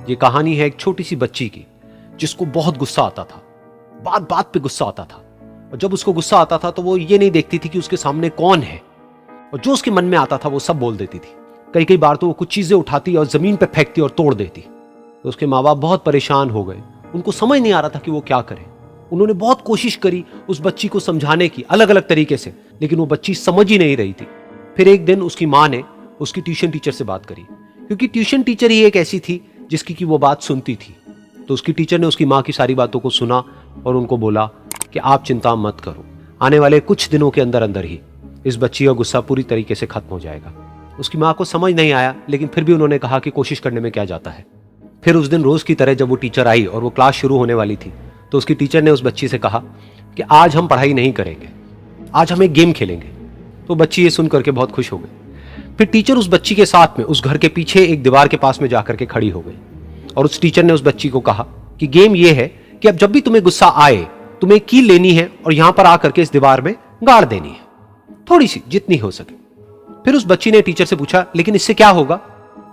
ये कहानी है एक छोटी सी बच्ची की जिसको बहुत गुस्सा आता था, बात बात पे गुस्सा आता था। और जब उसको गुस्सा आता था तो वो ये नहीं देखती थी कि उसके सामने कौन है, और जो उसके मन में आता था वो सब बोल देती थी। कई कई बार तो वो कुछ चीजें उठाती और जमीन पे फेंकती और तोड़ देती। तो उसके माँ बाप बहुत परेशान हो गए, उनको समझ नहीं आ रहा था कि वो क्या करें। उन्होंने बहुत कोशिश करी उस बच्ची को समझाने की अलग अलग तरीके से, लेकिन वो बच्ची समझ ही नहीं रही थी। फिर एक दिन उसकी माँ ने उसकी ट्यूशन टीचर से बात करी, क्योंकि ट्यूशन टीचर ही एक ऐसी थी जिसकी कि वो बात सुनती थी। तो उसकी टीचर ने उसकी माँ की सारी बातों को सुना और उनको बोला कि आप चिंता मत करो, आने वाले कुछ दिनों के अंदर अंदर ही इस बच्ची का गुस्सा पूरी तरीके से खत्म हो जाएगा। उसकी माँ को समझ नहीं आया, लेकिन फिर भी उन्होंने कहा कि कोशिश करने में क्या जाता है। फिर उस दिन रोज की तरह जब वो टीचर आई और वो क्लास शुरू होने वाली थी, तो उसकी टीचर ने उस बच्ची से कहा कि आज हम पढ़ाई नहीं करेंगे, आज हम एक गेम खेलेंगे। तो बच्ची ये सुन करके बहुत खुश हो गई। फिर टीचर उस बच्ची के साथ में उस घर के पीछे एक दीवार के पास में जाकर के खड़ी हो गई, और उस टीचर ने उस बच्ची को कहा कि गेम ये है कि अब जब भी तुम्हें गुस्सा आए, तुम्हें एक कील लेनी है और यहां पर आकर के इस दीवार में गाड़ देनी है, थोड़ी सी, जितनी हो सके। फिर उस बच्ची ने टीचर से पूछा, लेकिन इससे क्या होगा?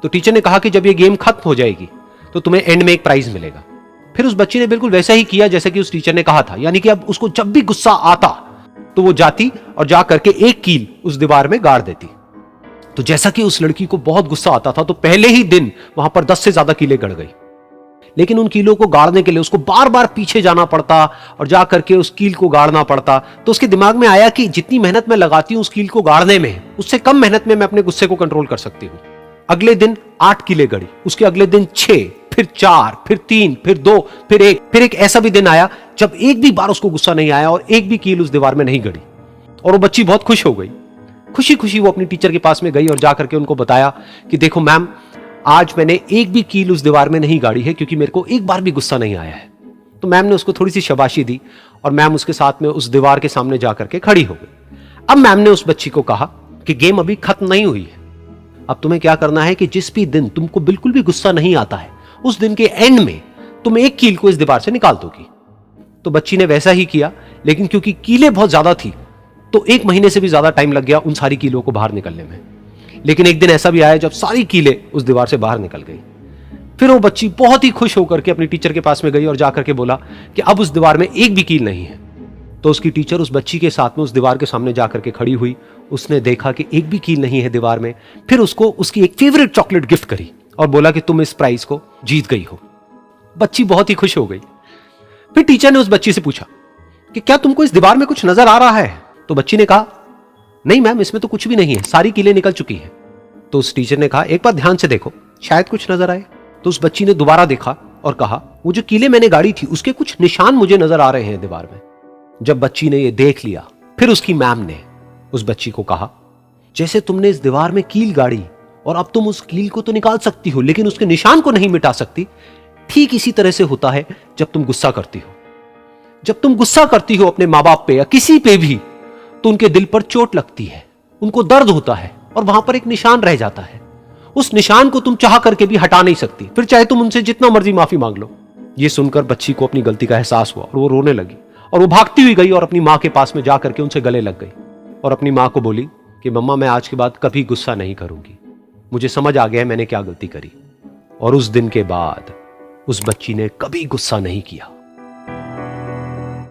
तो टीचर ने कहा कि जब ये गेम खत्म हो जाएगी तो तुम्हें एंड में एक प्राइज मिलेगा। फिर उस बच्ची ने बिल्कुल वैसा ही किया जैसे कि उस टीचर ने कहा था, यानी कि अब उसको जब भी गुस्सा आता तो वो जाती और जा करके एक कील उस दीवार में गाड़ देती। तो जैसा कि उस लड़की को बहुत गुस्सा आता था, तो पहले ही दिन वहां पर 10 से ज्यादा कीलें गड़ गई। लेकिन उन कीलों को गाड़ने के लिए उसको बार बार पीछे जाना पड़ता और जा करके उस कील को गाड़ना पड़ता। तो उसके दिमाग में आया कि जितनी मेहनत मैं लगाती हूं उस कील को गाड़ने में, उससे कम मेहनत में मैं अपने गुस्से को कंट्रोल कर सकती हूं। अगले दिन 8 कीलें गड़ी, उसके अगले दिन 6, फिर 4, फिर 3, फिर 2, फिर 1। फिर एक ऐसा भी दिन आया जब एक भी बार उसको गुस्सा नहीं आया और एक भी कील उस दीवार में नहीं गड़ी, और वो बच्ची बहुत खुश हो गई। खुशी खुशी वो अपनी टीचर के पास में गई और जाकर के उनको बताया कि देखो मैम, आज मैंने एक भी कील उस दीवार में नहीं गाड़ी है, क्योंकि मेरे को एक बार भी गुस्सा नहीं आया है। तो मैम ने उसको थोड़ी सी शाबाशी दी और मैम उसके साथ में उस दीवार के सामने जाकर के खड़ी हो गई। अब मैम ने उस बच्ची को कहा कि गेम अभी खत्म नहीं हुई है, अब तुम्हें क्या करना है कि जिस भी दिन तुमको बिल्कुल भी गुस्सा नहीं आता है, उस दिन के एंड में तुम एक कील को इस दीवार से निकाल दोगी। तो बच्ची ने वैसा ही किया, लेकिन क्योंकि कीलें बहुत ज्यादा थी तो 1 महीने से भी ज्यादा टाइम लग गया उन सारी कीलों को बाहर निकलने में। लेकिन एक दिन ऐसा भी आया जब सारी कीलें उस दीवार से बाहर निकल गई। फिर वो बच्ची बहुत ही खुश होकर के अपनी टीचर के पास में गई और जाकर के बोला कि अब उस दीवार में एक भी कील नहीं है। तो उसकी टीचर उस बच्ची के साथ में उस दीवार के सामने जाकर के खड़ी हुई। उसने देखा कि एक भी कील नहीं है दीवार में। फिर उसको उसकी एक फेवरेट चॉकलेट गिफ्ट करी और बोला कि तुम इस प्राइज को जीत गई हो। बच्ची बहुत ही खुश हो गई। फिर टीचर ने उस बच्ची से पूछा कि क्या तुमको इस दीवार में कुछ नजर आ रहा है? तो बच्ची ने कहा, नहीं मैम, इसमें तो कुछ भी नहीं है, सारी कीलें निकल चुकी हैं। तो उस टीचर ने कहा, एक बार ध्यान से देखो, शायद कुछ नजर आए। तो उस बच्ची ने दोबारा देखा और कहा, वो जो कीलें मैंने गाड़ी थी उसके कुछ निशान मुझे नजर आ रहे हैं दीवार में। जब बच्ची ने ये देख लिया, फिर उसकी मैम ने उस बच्ची को कहा, जैसे तुमने इस दीवार में कील गाड़ी और अब तुम उस कील को तो निकाल सकती हो लेकिन उसके निशान को नहीं मिटा सकती, ठीक इसी तरह से होता है जब तुम गुस्सा करती हो। जब तुम गुस्सा करती हो अपने माँ बाप पे या किसी पे भी, तो उनके दिल पर चोट लगती है, उनको दर्द होता है और वहां पर एक निशान रह जाता है। उस निशान को तुम चाह करके भी हटा नहीं सकती, फिर चाहे तुम उनसे जितना मर्जी माफी मांग लो। ये सुनकर बच्ची को अपनी गलती का एहसास हुआ और वो रोने लगी और वो भागती हुई गई और अपनी माँ के पास में जाकर के उनसे गले लग गई और अपनी माँ को बोली कि मम्मा, मैं आज के बाद कभी गुस्सा नहीं करूंगी, मुझे समझ आ गया है मैंने क्या गलती करी। और उस दिन के बाद उस बच्ची ने कभी गुस्सा नहीं किया।